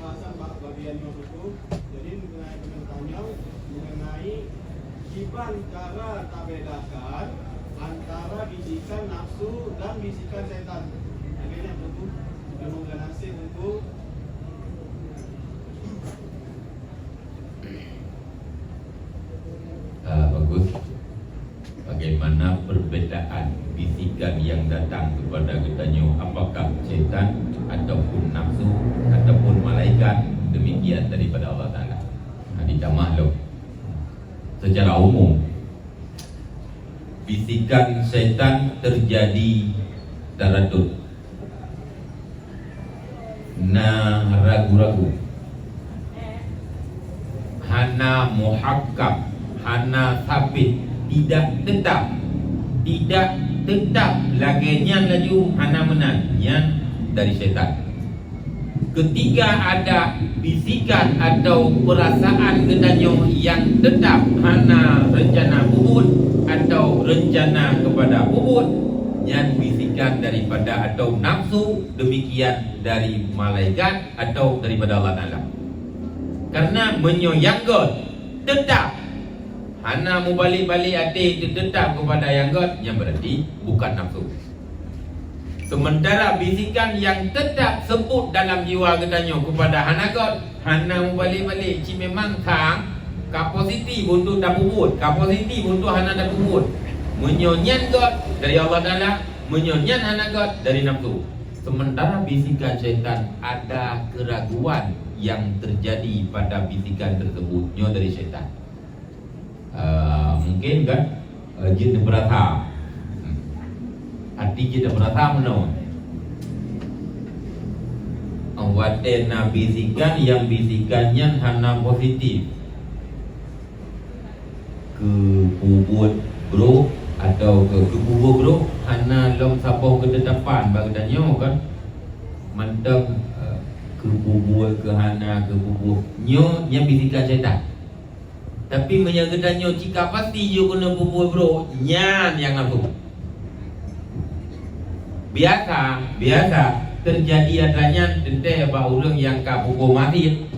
pembahasan bagian itu. Jadi mengenai mengenai gimana cara tak bedakan antara bisikan nafsu dan bisikan setan. Akhirnya untuk menemukan hasil untuk bagus. Bagaimana perbedaan bisikan yang datang kepada kitanya, apakah setan ataupun nafsu ataupun malaikat, demikian daripada Allah Ta'ala. Kita maklum secara umum bisikan setan terjadi taradud, ragu-ragu, hana muhakkam, hana sabit, tidak tetap laginya laju hana menang yang dari setan. Ketika ada bisikan atau perasaan kedanyo yang tetap hana rencana bubut atau rencana kepada bubut, yang bisikan daripada atau nafsu, demikian dari malaikat atau daripada Allah Ta'ala. Karena menyoyanggot tetap hana mu balik-balik hati itu tetap kepada yang God, yang berarti bukan nafsu. Sementara bisikan yang tetap sebut dalam jiwa katanya kepada hana God, hana mu balik-balik ci memang thang kapasiti untuk dah bubut, kapasiti untuk hana dah bubut. Menyonyan God dari Allah Ta'ala, menyonyan hana God dari nafsu. Sementara bisikan syaitan ada keraguan yang terjadi pada bisikan tersebutnya dari syaitan. Mungkin kan jin berata, hati jin berata menon. Awatena bisikan yang bisikannya hana positif, ke bubut bro atau ke bubur bro, hana long sapoh ke depan bagdanya kan, mantap ke bubur ke hana ke bubur nyo yang bisikan syaitan. Tapi menyagedannya jika pasti you kena bubur bro, nyan yang nafsu. Biasa terjadi adanya tentang orang yang kabubur mati,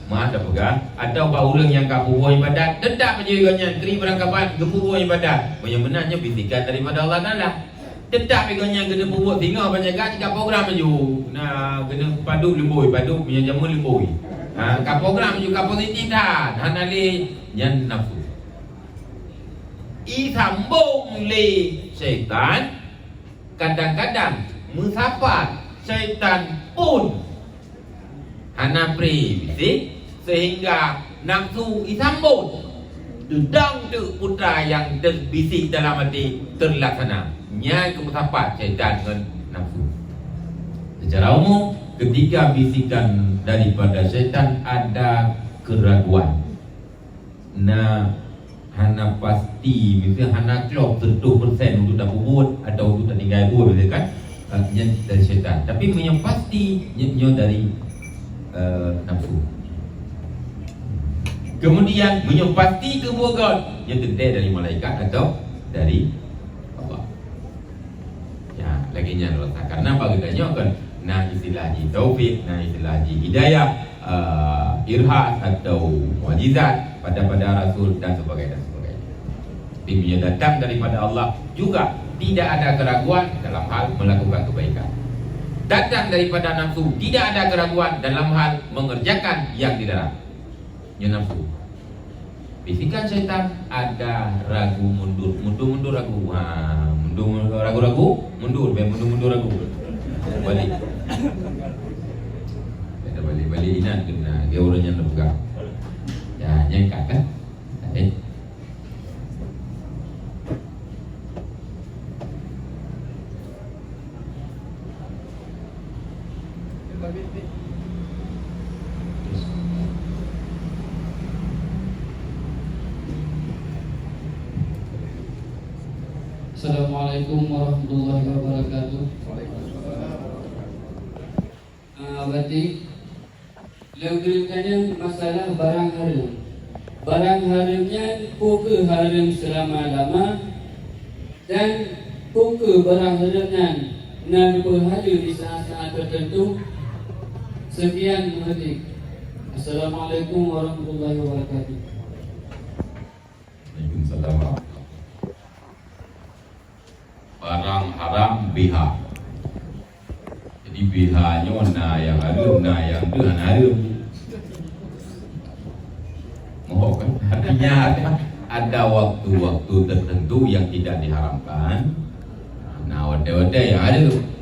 maaf dah pegang, atau orang yang kabubur ibadat, tetap menjadikannya keri berangkapan gebubur ibadat. Yang benarnya bisikan daripada Allah Ta'ala. Tetap pegangnya kena bubur tinggal banyak gak jika program je. Nah, kena padu lembui, padu punya jamu lembui. Ka program juga positif dah, hanali yang nafsu. Sambung le syaitan, kadang-kadang musafat syaitan pun hana bisik, sehingga nafsu sambung dedang tu putra yang terbisik dalam hati terlaksana. Nya kemusafat syaitan dengan nafsu. Secara umum, ketika bisikan daripada syaitan ada keraguan, nah hana pasti, misalnya hana klop 100% untuk dah bubut atau untuk tak tinggal bubut, misalnya kan, yang dari syaitan. Tapi yang pasti yang dari nafsu. Kemudian yang pasti kebuakan yang tentu dari malaikat atau dari Allah. Ya, laginya Allah. Karena bagiannya kan, nah istilah haji taufik, nah istilah haji hidayah, irhad atau mukjizat pada Rasul dan sebagainya. Dia datang daripada Allah juga tidak ada keraguan dalam hal melakukan kebaikan. Datang daripada nafsu, tidak ada keraguan dalam hal mengerjakan yang dilarang. Yang nafsu. Bisikan syaitan ada ragu mundur ragu. Mundur ragu, mundur ragu. Balik. Kita balik inan kena dia orangnya lepga. Ya, nyangkat kan? Assalamualaikum warahmatullahi wabarakatuh. Berarti logikanya masalah barang haram. Barang haramnya puka haram selama-lama dan puka barang haramnya nan berhasil di saat-saat tertentu Sekian berarti. Assalamualaikum warahmatullahi wabarakatuh. Waalaikumsalam. Barang haram biha. Jadi bihanya na yang harum, na yang dengan harum. Mohon kan? Artinya ada waktu-waktu tertentu yang tidak diharamkan. Nah, wadah-wadah yang ada.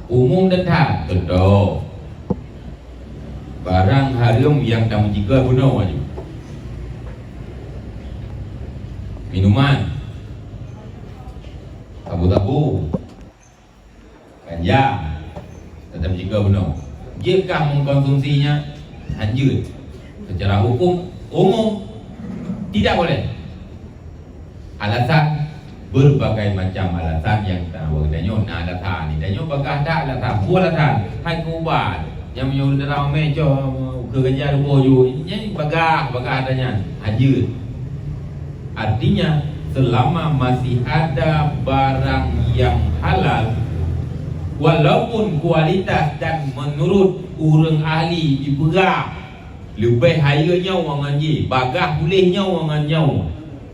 Umum dan betul. Barang haram yang dah menjaga guna wajib. Minuman, tabu-tabu, ganja, tetap juga guna. Jika mengkonsumsinya lanjut secara hukum umum tidak boleh. Alasan berbagai macam alasan yang tahu danyo na alasan ni danyo bakal ada alasan buat alasan hai kubat yang menyuruh dalam meja ke kerja lupa you ini bagah adanya lanjut. Artinya selama masih ada barang yang halal walaupun kualitas dan menurut orang ahli diberah lebih hayanya orang ngaji bagah bolehnya orang ngaji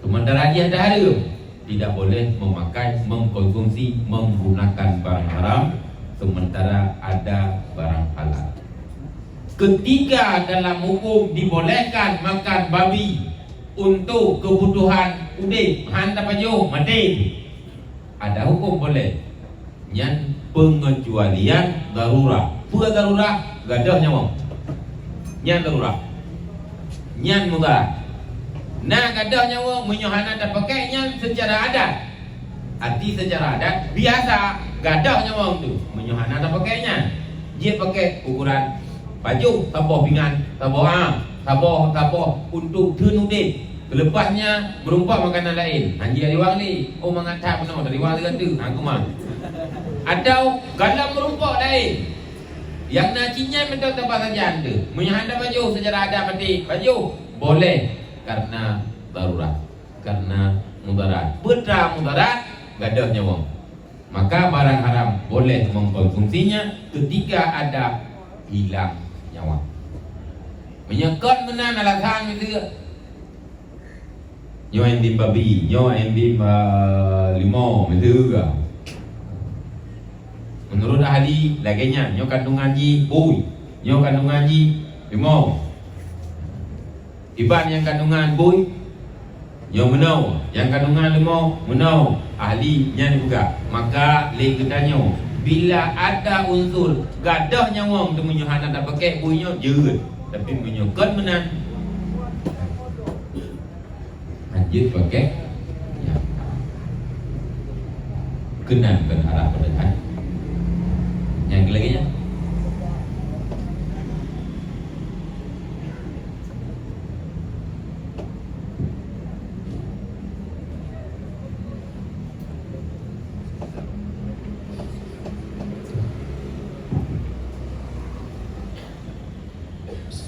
sementara dia dah ada tidak boleh memakai, mengkonsumsi, menggunakan barang haram sementara ada barang halal. Ketika dalam hukum dibolehkan makan babi untuk kebutuhan udik, hantar baju, mati, ada hukum boleh. Yang pengecualian darurat, pura darurat, gadah nyawa. Yang darurat, yang mudarat. Nah, gadah nyawa menyohana dan pakainya secara adat. Arti secara adat biasa gadah nyawa tu menyohana dan pakainya. Dia pakai ukuran baju taboh pinggan, taboh taboh untuk tunudin. Kelepasnya berupa makanan lain. Hanji dari wang ni, oh mengatap no dari wang dengan tu. Aku mah. Atau galam berupa lain. Yang nacinya mentok tempat saja anda. Menyohana baju secara adat mati baju boleh. Karena darurat, karena mudarat. Betra mudarat gadah nyawa. Maka barang haram boleh mengkonsumsinya ketika ada hilang nyawa. Menyekot menan alasan itu. Nyo endim babi, nyo endim limau itu juga. Menurut ahli laginya nyo kandungan ji bui, nyo kandungan ji limau. Iban yang kandungan bui yang menau, yang kandungan limau menau, ahlinya juga. Maka le ketanya bila ada unsur gadah nyawa untuk menyuhana tak pakai buinya jeut tapi menyukat menan lanjut pakai ya. Kenan ke arah pada yang lagi nya.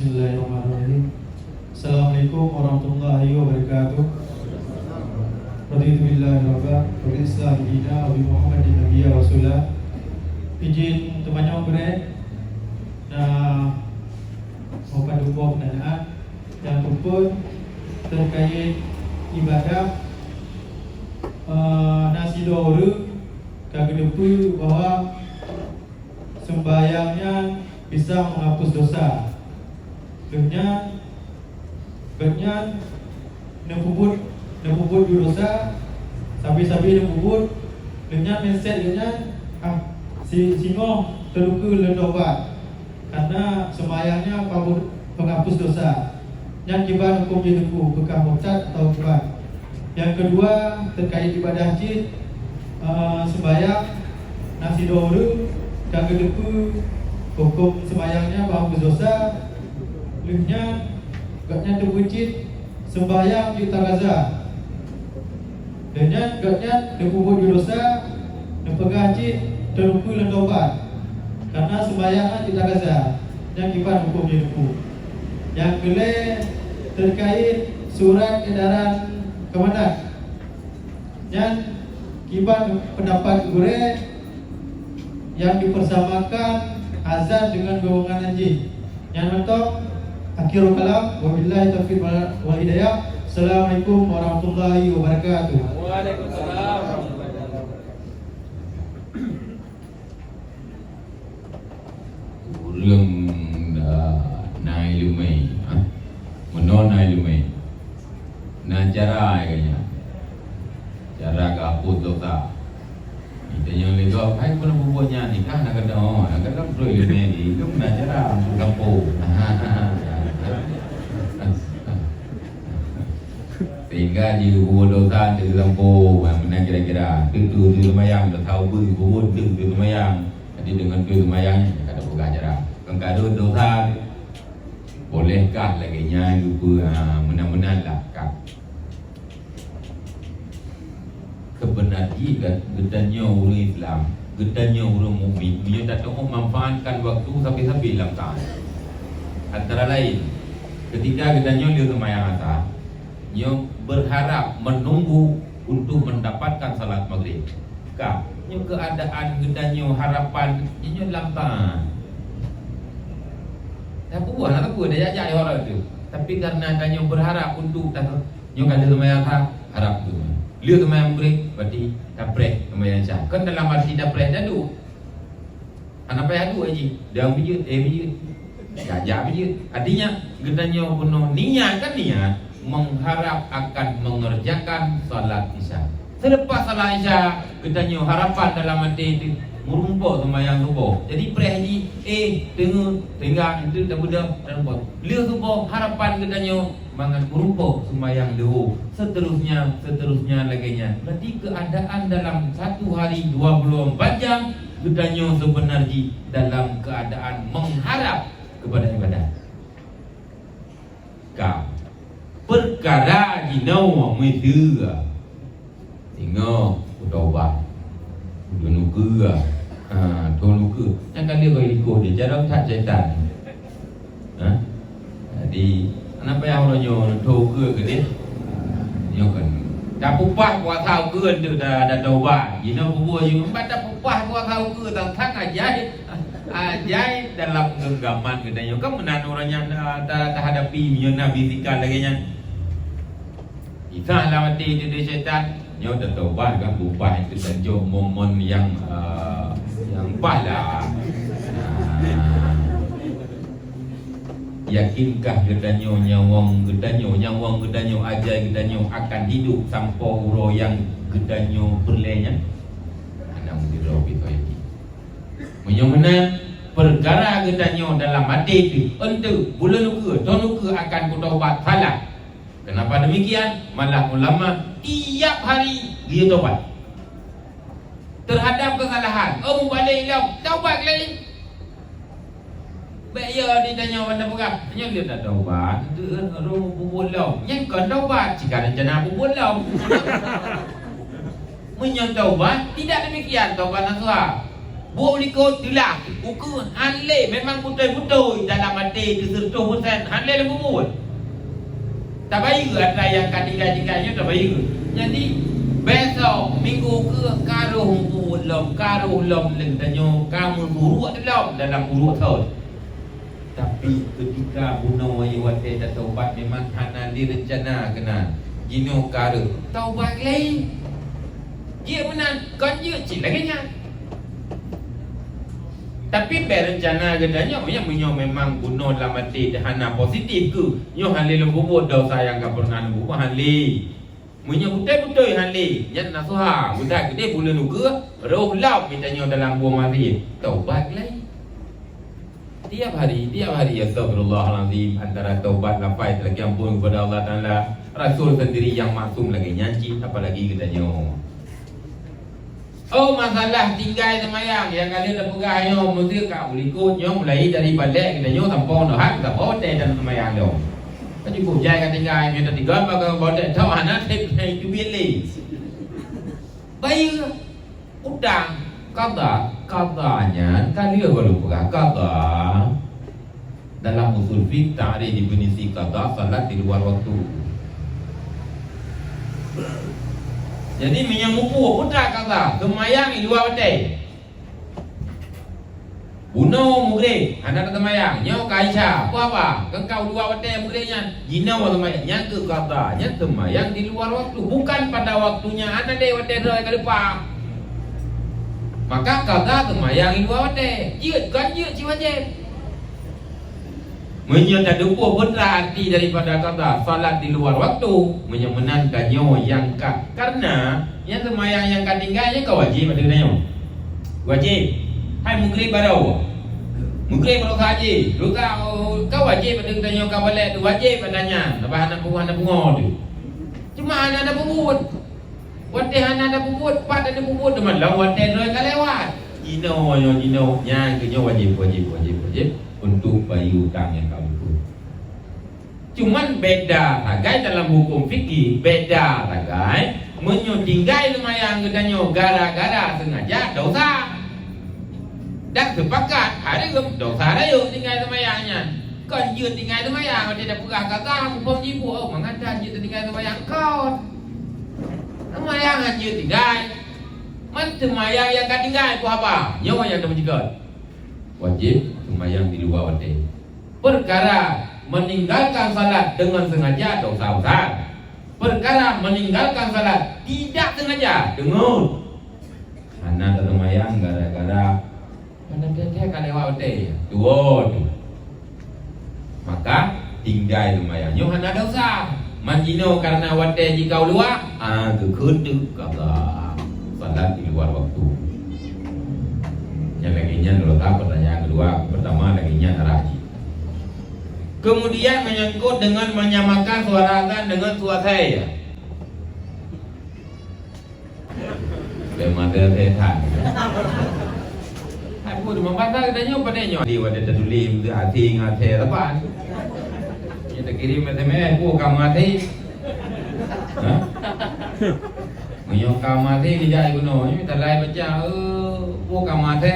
Bismillahirrahmanirrahim. Assalamualaikum warahmatullahi wabarakatuh. Raditu billahi rabba wa bil islam dina wa bi Muhammadin nabiyya rasulah. Izin temannya berat dan mohon doa pendanaan dan pun terkait ibadah nasi doru kagedepu bahwa sembahyangnya bisa menghapus dosa. Dengan nepubut dosa sabi-sabi nepubut dengan mindset dengan singo terluka lendobat karena sembahyangnya penghapus dosa. Yang kibar hukum jenuku bekah murtad atau kibar. Yang kedua terkait ibadah haji sembahyang nasi doru kagedepu hukum sembahyangnya penghapus dosa. Lihnya gatnya terwujud sembahyang di Gaza. Dan gatnya dikubur di dosa dan pegaji terlupa dan taubat. Karena sembahyang di Gaza yang kibar hukum jenuku. Yang kelima terkait surat edaran komandan. Yang kibar pendapat gure yang dipersamakan azan dengan golongan anjing. Yang mentok akhirul kalam, wabillahi taufiq wal hidayah. Assalamualaikum warahmatullahi wabarakatuh. Waalaikumsalam. Urang nai lumai, menon nai lumai. Nah cara kayaknya, cara kaput dosa. Kita yang lego, hai pun bubuhnya ni kan nak kena perlu lumai ni. Itu nak cara kampung. Sehingga jika bubuh dosa tu lampu, mana kira-kira tu lumayan, dah tahu bubuh tu lumayan. Jadi dengan tu lumayan, kata bukan cara. Kalau dosa bolehkah lagi nya lupa menang-menang lah kan. Kebenaran gedanya orang Islam, gedanya orang mukmin, dia tak tahu memanfaatkan waktu sampai-sampai dalam tahun. Antara lain, ketika gedanya dia semayang asar, dia berharap menunggu untuk mendapatkan salat maghrib. Kah? Yang keadaan gedanya harapan dia dalam tahun. Tak puas nak apa dia ajak orang tu. Tapi karena tanya berharap untuk nyo kada semayang harap tu. Dia semayang break berarti dapreh semayang syah. Kan dalam arti dapreh dadu. Apa yang adu aja. Dia biji biji. Gajah biji. Artinya gedanya penuh niat kan niat mengharap akan mengerjakan salat isya. Selepas salat isya gedanya harapan dalam hati itu merumpuk semayang subuh. Jadi preh ni tengah itu dah budak dan buat. Dia subuh harapan katanya mangan merumpuk semayang lahu. Seterusnya laginya. Berarti keadaan dalam satu hari 24 jam katanya sebenarnya dalam keadaan mengharap kepada ibadah. Kau perkara jinau mesti tengok utawah Donuka Donuka yang kali kau ikut dia jarang tak syaitan. Jadi kenapa yang orangnya donuka ke dia? Dia kan tak pupah kuat tahu ke tu dah taubat. You know bubuh you tak pupah kuat tahu ke tentang ajai dalam genggaman katanya. Kan menan orangnya tak hadapi Nabi zikar lagi nya. Kita lah mati dia syaitan. Nyo dah taubat kan ubah itu saja momen yang pala. Yakinkah gedanyo nyawang gedanyo ajar gedanyo akan hidup sampai uro yang gedanyo berlenya? Anak mudiro itu ini. Menyomena perkara gedanyo dalam hati itu untuk bulan nuka akan kutaubat salah. Kenapa demikian? Malah ulama tiap hari dia taubat terhadap kesalahan. Oh balik lah, taubat lagi. Baik ya ditanya mana pegang. Nya dia tak taubat. Dia orang bubul lah. Nya kan taubat. Jika rencana bubul lah. Menyang taubat tidak demikian taubat nasuha. Boleh kau tilah. Ukur hanle memang betul-betul dalam hati tersentuh persen hanle dan bubul. Tak baik ke ada yang katiga-tiganya tak baik ke. Jadi besok minggu ke karuh lom lentanyo kamu buruk dalam buruk tahun. Tapi ketika bunuh ayawate tak taubat memang hana direncana kena gino karuh taubat lain. Dia benar kan dia cik lagi nya. Tapi berencana gedanya punya memang bunuh dalam hati hana positif ke. Nyo halil bubut dosa yang ka pernah bubut halil. Punya betul-betul halil. Yang nasuha budak gede bulan nuka roh laut mintanya dalam buah mati. Taubat lagi. Tiap hari astagfirullahalazim antara taubat lapai lagi ampun kepada Allah Taala. Rasul sendiri yang maksum lagi nyanyi apalagi gedanya. Oh masalah tinggal semayang yang kalian dah pegang nyo mesti kau boleh ikut nyo mulai dari balik kita nyo sampai nak sampai dan semayang dia. Kan cukup jai kan tinggal nyo tadi gam bagi balik tahu anak tip tu pilih. Baik udang katanya kalian baru pegang kata dalam usul fiqh ta'rif definisi qada salat di luar waktu. Jadi menyamupu putra kata semayang di luar waktu. Buno mugre, anak temayang, nyo kaisha, apa? Kengkau dua wate mugrenya, jino temayang, yang ke katanya temayang di luar waktu, bukan pada waktunya anak deh wate dah kalepa. Maka kata temayang di luar wate, jiut kan jiut si wajib. Menyata dupo berarti daripada kata salat di luar waktu, menyemenangkan nyo yang karena yang temayang yang katinggalnya kau wajib ada nyo. Wajib. Hai mugri baru. Mugri baru haji. Lu tahu kau wajib pada tanya kau balik tu wajib padanya. Lepas anak bunga tu. Cuma anak ada bubut. Wate anak ada bubut, pat ada bubut teman lah wate roi ka lewat. Jino yang ke wajib untuk bayu hutang yang kau itu. Cuman beda tagai dalam hukum fikih, beda tagai menyotinggai lumayan gedanyo gara-gara sengaja dosa. Dan sepakat hari gem dosa dah yuk tinggal semayangnya. Kan jut tinggal semayang, dia dah pegah kata hukum jibu. Oh, mengata jut tinggal semayang kau. Semayang jut tinggal. Man semayang yang kat tinggal ku apa? Nyawa yang dah menjegat. Wajib semayang di luar wate. Perkara meninggalkan salat dengan sengaja dosa besar. Perkara meninggalkan salat tidak sengaja dengar. Anak semayang gara-gara pada dia kan lewat hotel dua tu. Maka tinggal lumayan nyo hana dosa. Manjino karena hotel jika luar kekundu kata salat di luar waktu. Yang laginya kalau tak pertanyaan kedua, pertama laginya haji. Kemudian menyangkut dengan menyamakan suara azan dengan suara saya. Memang ada setan. Aku dah membantah katanya padanya. Dia ada tertulis hati ngate apa? Dia tak kirim SMS aku kamu mati. Ha? Menyo kamu mati dia guna. Ni tak lain baca aku kamu mati.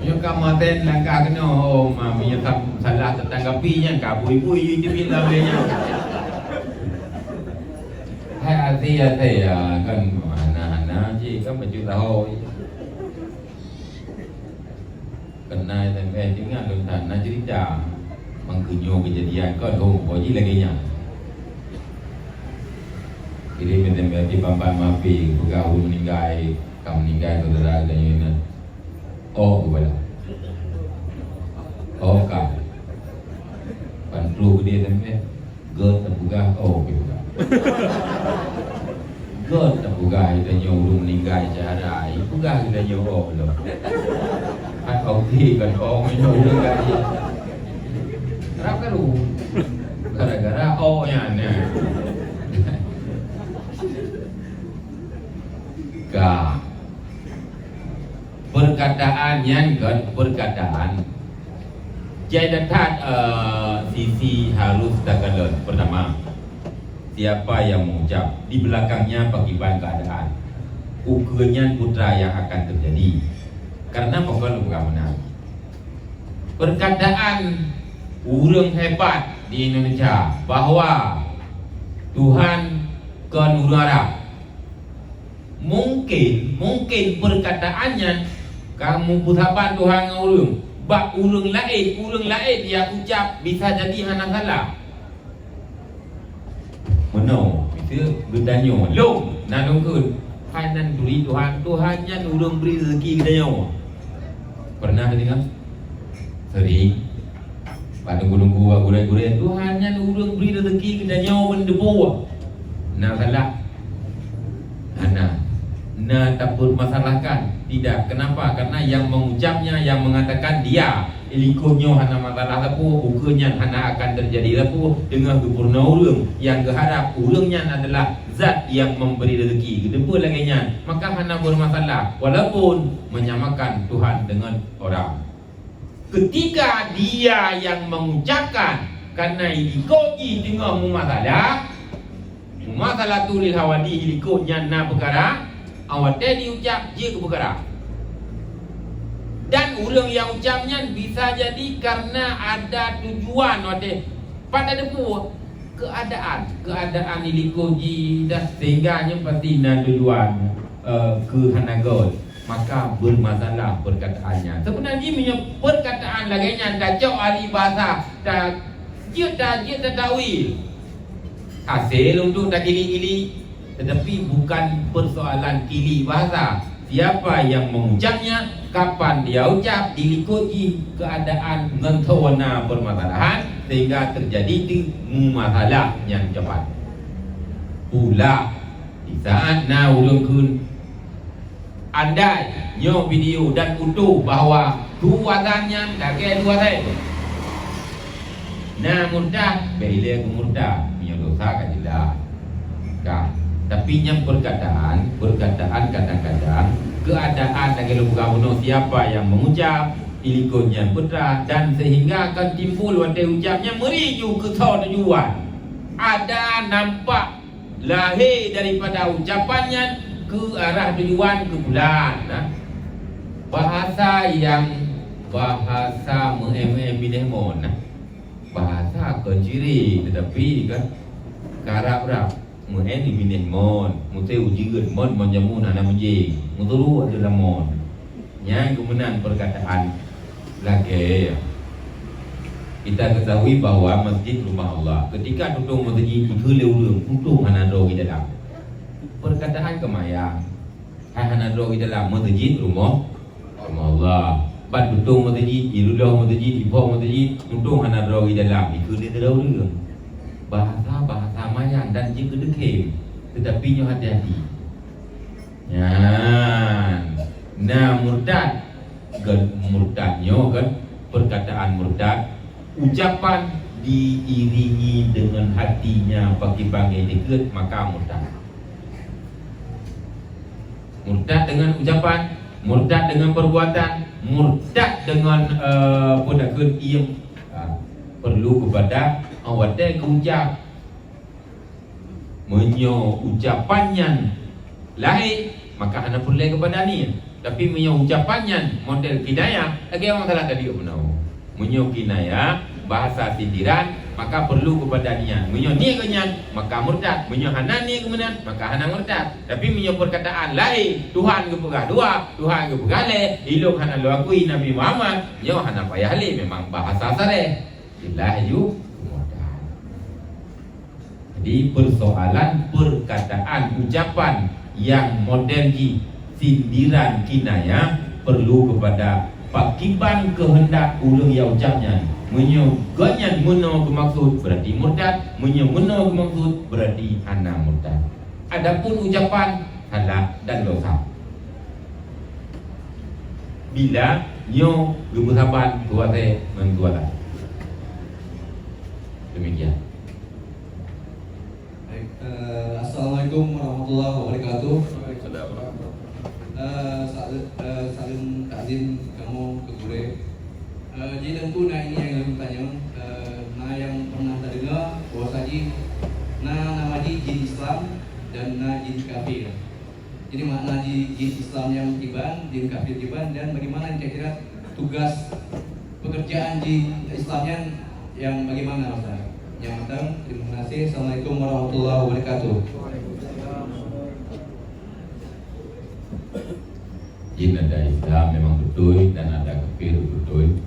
Menyo kamu mati langkah kena oh menyo salah tetanggapinya kabui-bui dia bilang dia. Hai hati ya kan mana je kan baju tahu. Kena sampai tinggal dan nak cerita mengkunyo kejadian kau koji lagi nya. Ini mentemel di pampan mapi buka meninggal kamu meninggal saudara dan ini. Oh kepada. Oh kah. Pantu dia sampai gel terbuka oh kepada. Gel terbuka kita nyoru meninggal cara itu buka kita nyoru loh. Ông thì cần ô mới nổi được cái gì rap cái đủ gara-gara ô nya nè ka perkataan yang perkataan jadatat sisi halus takalun pertama siapa yang mengucap di belakangnya bagaimana keadaan ukurnya putra yang akan terjadi. Karena bukan menang. Perkataan orang hebat di Indonesia bahwa Tuhan kenurara mungkin perkataannya kamu putapan Tuhan urung bak urung lain dia ucap bisa jadi hana salah. Meno itu gedanyo long nanungkeun kanan beri Tuhannya urung beri rezeki gedanyo. Pernah dengar? Sering. Pada nunggu gurih-gurih Tuhannya urung beri rezeki kedanyo mendebu. Nah salah. Nah tak bermasalahkan. Tidak. Kenapa? Karena yang mengucapnya, yang mengatakan dia ilikonya hana masalah lapu, bukannya hana akan terjadi lapu dengan gubernur urung yang keharap urungnya adalah zat yang memberi rezeki. Kedua laginya, maka hana bermasalah walaupun menyamakan Tuhan dengan orang. Ketika dia yang mengucapkan karena ilikoji tengah masalah tulil hawadi ilikonya na perkara awate diucap je ke perkara. Dan ulang yang ucapnya bisa jadi karena ada tujuan pada depu keadaan ilikoji dah sehingga pasti na tujuan ke hanagot maka bermasalah perkataannya. Sebenarnya punya perkataan laganya dah jauh ahli bahasa, dah tawil. Hasil untuk dah gili-gili, tetapi bukan persoalan gili bahasa. Siapa yang mengucapnya, kapan dia ucap, dilikuti keadaan ngentawana permasalahan sehingga terjadi masalah yang cepat. Pula di saat ulun andai nyo video dan utuh bahawa duwatannya dah ke dua saya. Murtad, bila aku murtad, punya dosa kan tidak. Tapi yang perkataan kadang-kadang keadaan lagi lupa bunuh siapa yang mengucap ilikonya putra dan sehingga akan timbul pada ucapnya meriju ke tujuan. Ada nampak lahir daripada ucapannya ke arah tujuan ke bulan. Bahasa mengemon, bahasa keciri tetapi kan karap-rap Mu'en ibinin mon, mutai ujigat mon menjamun anak menjing, muturu adalah mon. Yang kemudian perkataan lagi, kita ketahui bahawa masjid rumah Allah. Ketika tutung masjid itu lewat tutung hanadro di dalam. Perkataan kemayang, hanadro di dalam masjid rumah Allah. Bad tutung masjid, iludah masjid, ibu masjid, tutung hanadro di dalam. Itu dia terlalu. Bahasa mayang dan jika dekem, tetapi nyo hati-hati. Murtadnya kan perkataan murtad, ucapan diiringi dengan hatinya bagi-bagi dekat maka murtad. Murtad dengan ucapan, murtad dengan perbuatan, murtad dengan perlu kepada awak ucap menyo ucapannya lahir maka hanya perlu kepada ni. Tapi menyo ucapannya model kinaya lagi orang salah tadi benar. Menyo kinaya bahasa sindiran maka perlu kepada niat. Menyo ni kenyan maka murtad. Menyo hana ni kemudian maka hana murtad. Tapi menyo perkataan lahir Tuhan ke pegah dua, Tuhan ke pegah le, ilok hana lo akui Nabi Muhammad, nyo hana payah le memang bahasa sare. Ilah you. Jadi persoalan perkataan ucapan yang modern sindiran kinaya perlu kepada pakiban kehendak ulung yang ucapnya. Menyoganyan meno bermaksud berarti murtad, meno bermaksud berarti hana murtad. Adapun ucapan halal dan dosa. Bila nyo gemusaban tua saya mentualah. Demikian. Assalamualaikum warahmatullahi wabarakatuh. Salim takzim kamu ke gure. Jadi tentu ini yang tanya, yang pernah terdengar bahwa tadi nama jin Islam dan jin kafir. Jadi makna jin Islam yang tiban, jin kafir tiban, dan bagaimana kira-kira tugas pekerjaan jin Islamnya yang bagaimana Ustaz? Yang datang, terima kasih. Assalamualaikum warahmatullahi wabarakatuh. Jin ada Islam memang betul dan ada kafir betul.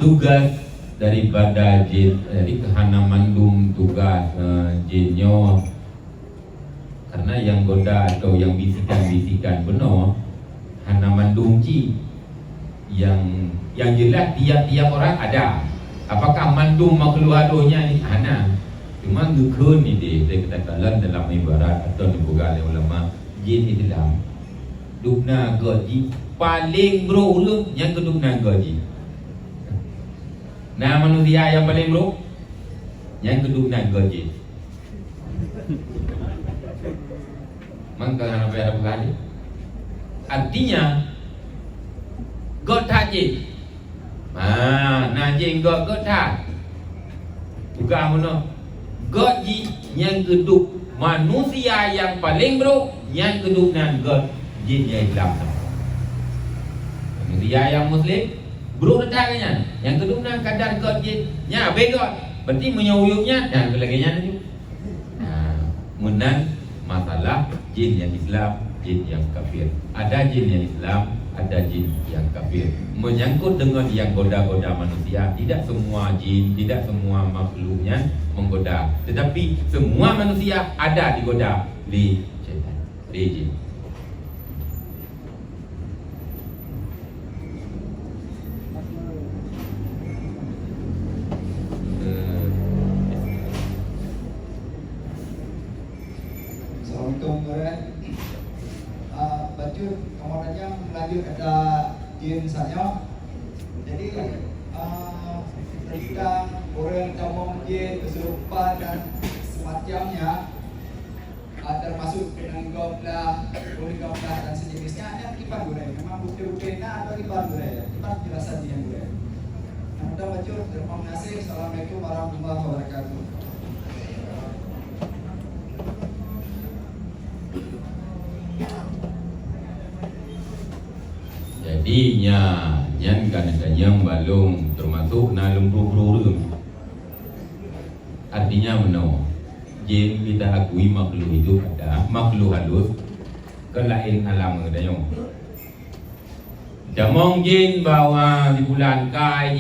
Tugas daripada jin dari kehana mandum tugas jinnya karena yang goda atau yang bisikan benar hana mandum ji yang jelas tiap-tiap orang ada. Apakah mandum makhluk aduhnya ni hana? Cuma gekun ni dia saya katakan dalam ibarat atau dibuka oleh ulama jin Islam. Dukna gaji paling bro ulun yang kedukna gaji. Nah manusia yang paling bro yang kedukna gaji. Mangka apa yang berkali? Artinya God haji. Najing God tak bukan mana God yang keduk manusia yang paling buruk yang keduk dengan God jin yang Islam. Manusia yang Muslim buruk datangnya yang keduk dengan kadar God jin nya begot berarti menyuyupnya dan kelaganya itu. Menang masalah jin yang Islam jin yang kafir. Ada jin yang Islam, ada jin yang kafir. Menyangkut dengan yang goda-goda manusia, tidak semua jin, tidak semua makhluknya menggoda, tetapi semua manusia ada digoda oleh syaitan, oleh jin. Assalamualaikum warahmatullahi wabarakatuh. Baju kemudiannya melanjut ada jin saya. Jadi tentang orang ngomong jin, kesurupan dan semacamnya, termasuk penanggaplah, poligaplah dan sejenisnya, ada akibat gurau. Memang bukti-buktinya ada akibat gurau. Akibat jelasan yang gurau. Nah, baju terima kasih. Assalamualaikum warahmatullahi wabarakatuh. Jadi nyan kadang-kadang balung termasuk nalung buru-buru. Artinya meno. Jin kita akui makhluk itu ada, makhluk halus ke lain alam katanya. Jamong jin bawa di bulan kai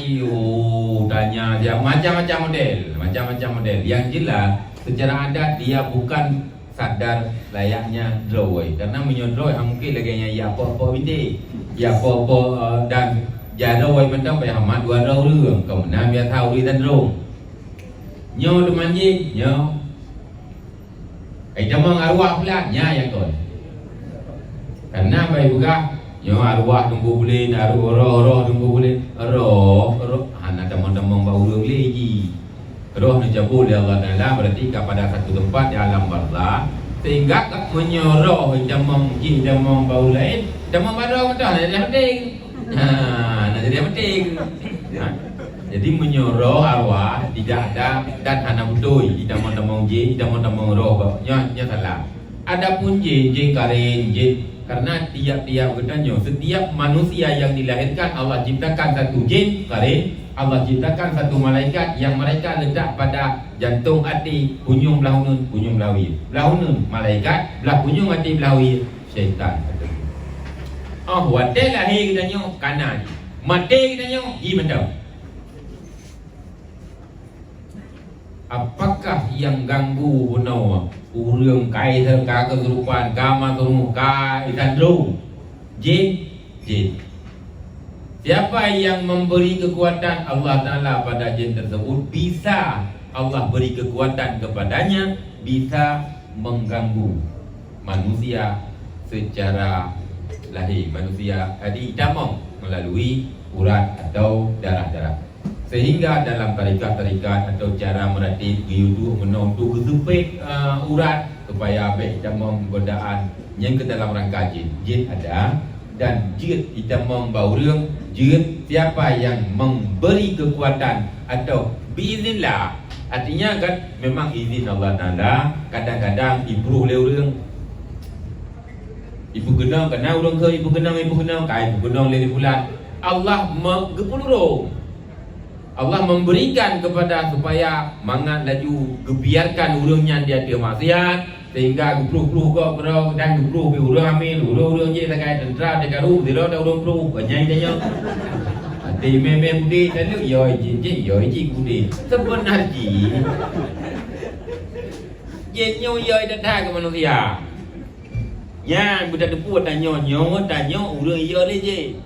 tanya dia macam-macam model. Yang jelas secara adat dia bukan sadar layaknya droi karena menyodroi mungkin lagi ya apa-apa binti ya apa-apa dan jaroi macamไปหามาดว่าเราเรื่องก็มันน่าเท่าดีท่านรู้nyo teman ji nyo jamang arwah pula nya yang kon karena baik juga nyo arwah tunggu boleh roh tunggu boleh roh anak teman-teman bau รื่องlagi roh dijabul oleh Allah Ta'ala berarti kepada satu tempat di alam barzah sehingga menyoroh jamang jin jamang bau lain jamang barzah dah jadi penting jadi penting jadi menyoroh arwah tidak ada dan hanya betul di jamang jin jamang roh nya salah adapun jin karin jin karena tiap-tiap katanya setiap manusia yang dilahirkan Allah ciptakan satu jin karin Allah ciptakan satu malaikat yang mereka letak pada jantung hati punyung belahunun punyung belawi belahunun malaikat belah punyung hati belawi syaitan. Wate lahir kita nyo kanan mati kita nyo i mendam. Apakah yang ganggu puno urang kai terka kesurupan kama kerumu kai tandru jin. Siapa yang memberi kekuatan Allah Ta'ala pada jin tersebut bisa Allah beri kekuatan kepadanya bisa mengganggu manusia secara lahir manusia di damang melalui urat atau darah-darah sehingga dalam tarikat-tarikat atau cara meratib giudu menontu kesempit urat supaya baik damang godaan yang ke dalam rangka jin ada dan jin kita membau รื่องjin siapa yang memberi kekuatan atau biiznillah artinya kan memang izin Allah Ta'ala kadang-kadang improve รื่องibu genang kena urang ke ibu genang kai ibu genang le bulan Allah menggepulurung Allah memberikan kepada supaya mangat laju gebiarkan urangnya dia maksiat sehingga gupruh kau berau dan gupruh bi urang amin urang je sakai tentera dekat ru di lo dah urang pruh banyak dia ati meme budi telu yoi ji budi sebenar ji jenyo yoi datang ke manusia nya budak depu tanya urang yo le je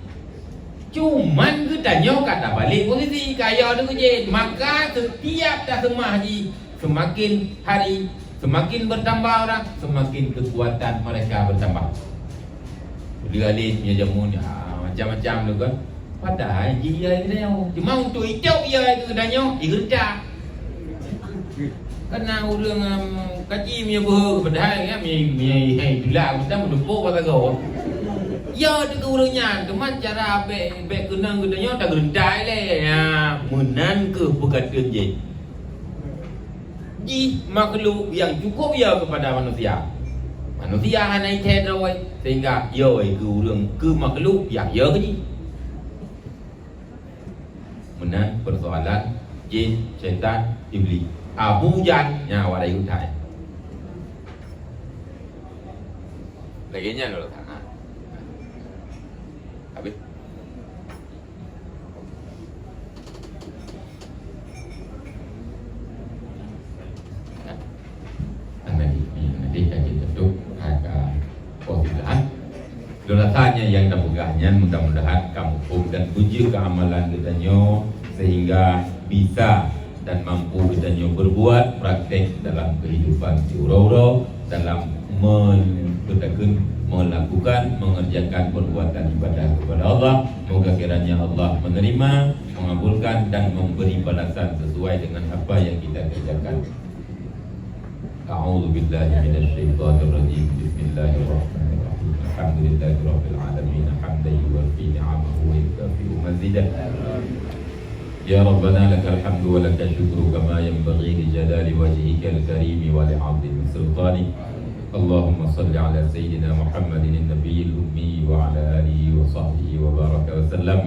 cuman ke tanya kata balik posisi kaya tu je maka setiap dah semah haji semakin hari semakin bertambah orang semakin kekuatan mereka bertambah dia alih punya jamunya macam-macam tu kan padahal dia ni cuma untuk hijau dia itu tanya igerja karena urang kaji punya ber padahal kan punya dula kita mendepuk pasal kau ya tu urangnya teman cara bek kenang katanya tak gerendai le menan ke perkataan je makhluk yang cukup ya kepada manusia hanya itu dah sehingga ya ke urang ke makhluk yang ya ke ni menan persoalan jin syaitan iblis Abu Jan nya wadai utai Laginya dulu sana. Habis. Nanti kita tutup agak positif. Dolatanya yang dapugahnya mudah-mudahan kamu dan puji keamalan kita sehingga bisa dan mampu kita berbuat praktek dalam kehidupan di uro-uro dalam melakukan mengerjakan perbuatan ibadah kepada Allah. Moga kiranya Allah menerima, mengabulkan dan memberi balasan sesuai dengan apa yang kita kerjakan. A'udzu billahi minasyaitonir rajim. Bismillahirrahmanirrahim. Alhamdulillahirabbil alamin. Hamdan yuwaffi ni'amahu wa yukafi'u mazidah. Ya Rabbana lakal hamdu wa lakal syukru kama yanbaghi li jalali wajhikal karim wa li 'azimi sultanik. Allahumma salli ala sayyidina Muhammadin nabiyil ummi wa ala alihi wa sahbihi wa baraka wa sallam.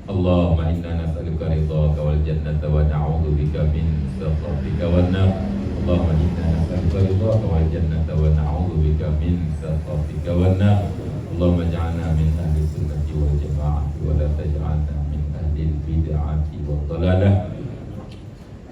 Allahumma inna nas'aluka ridhaka wal jannata wa na'udzu bika min sakhatika wan nar. Allahumma inna nas'aluka ridhaka wal jannata wa na'udzu bika min sakhatika wan nar. Allahumma ij'alna min ahli sunnati wal jama'ati wa la taj'alna min ahli bid'ati wad dhalalah.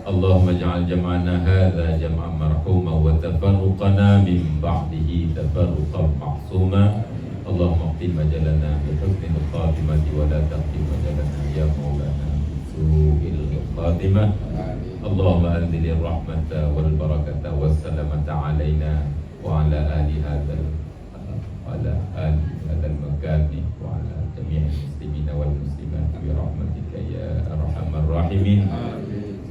Allahumma ij'al jam'ana hadza jam'an marhuma wa tafarruqana min ba'dihi tafarruqan ma'suma. Allahumma qim majalana bi husnil khatimati wa la taqim majalana ya maulana bi su'il khatimah. Allahumma anzil rahmata wal barakata was salamata alaina wa ala ali hadzal makani wa ala jami'il muslimina wal muslimat bi rahmatika ya arhamar rahimin.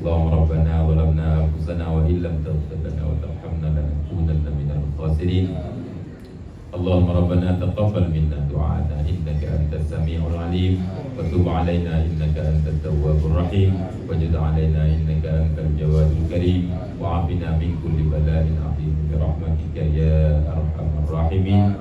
Allahumma rabbana zalamna anfusana wa illam taghfir lana wa tarhamna lanakunanna minal khasirin. Allahumma rabbana taqabbal minna du'ana innaka antas sami'ul alim wa tub 'alaina innaka antat tawwabur rahim wajid 'alaina innaka antal jawadul karim wa 'afina min kulli bala'in 'azim bi rahmatika ya arhamar rahimin.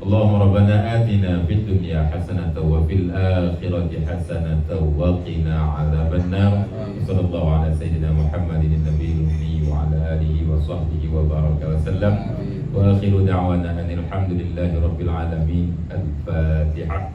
Allahumma rabbana atina fid dunya hasanatan wa fil akhirati hasanatan wa qina 'adzaban nar. Sallallahu ala sayyidina Muhammadin nabiyil ummi wa ala alihi wa sahbihi wa baraka wa sallam. Wa akhiru da'wana alhamdulillahi rabbil alamin. Al-Fatihah.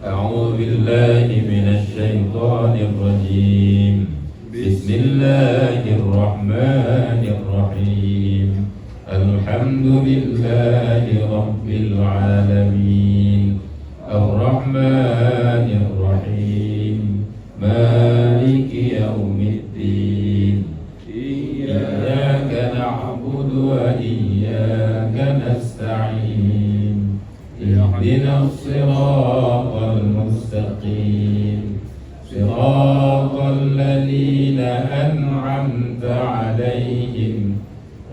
A'udzu billahi minasy syaithanir rajim. Bismillahirrahmanirrahim. Alhamdulillahi rabbil alamin. Ar-Rahmanir Rahim. Maliki yaumiddin. Iyyaka na'budu wa iyyaka nasta'in. Ihdinas siratal mustaqim. Siratal ladzina an'amta 'alaihim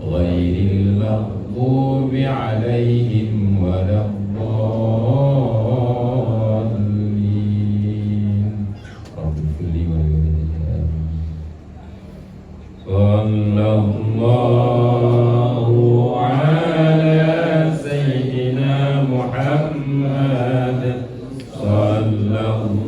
ghairil maghdubi 'alaihim waladdallin. Rabbil kulli wa sallallahu ala sayyidina Muhammad sallallahu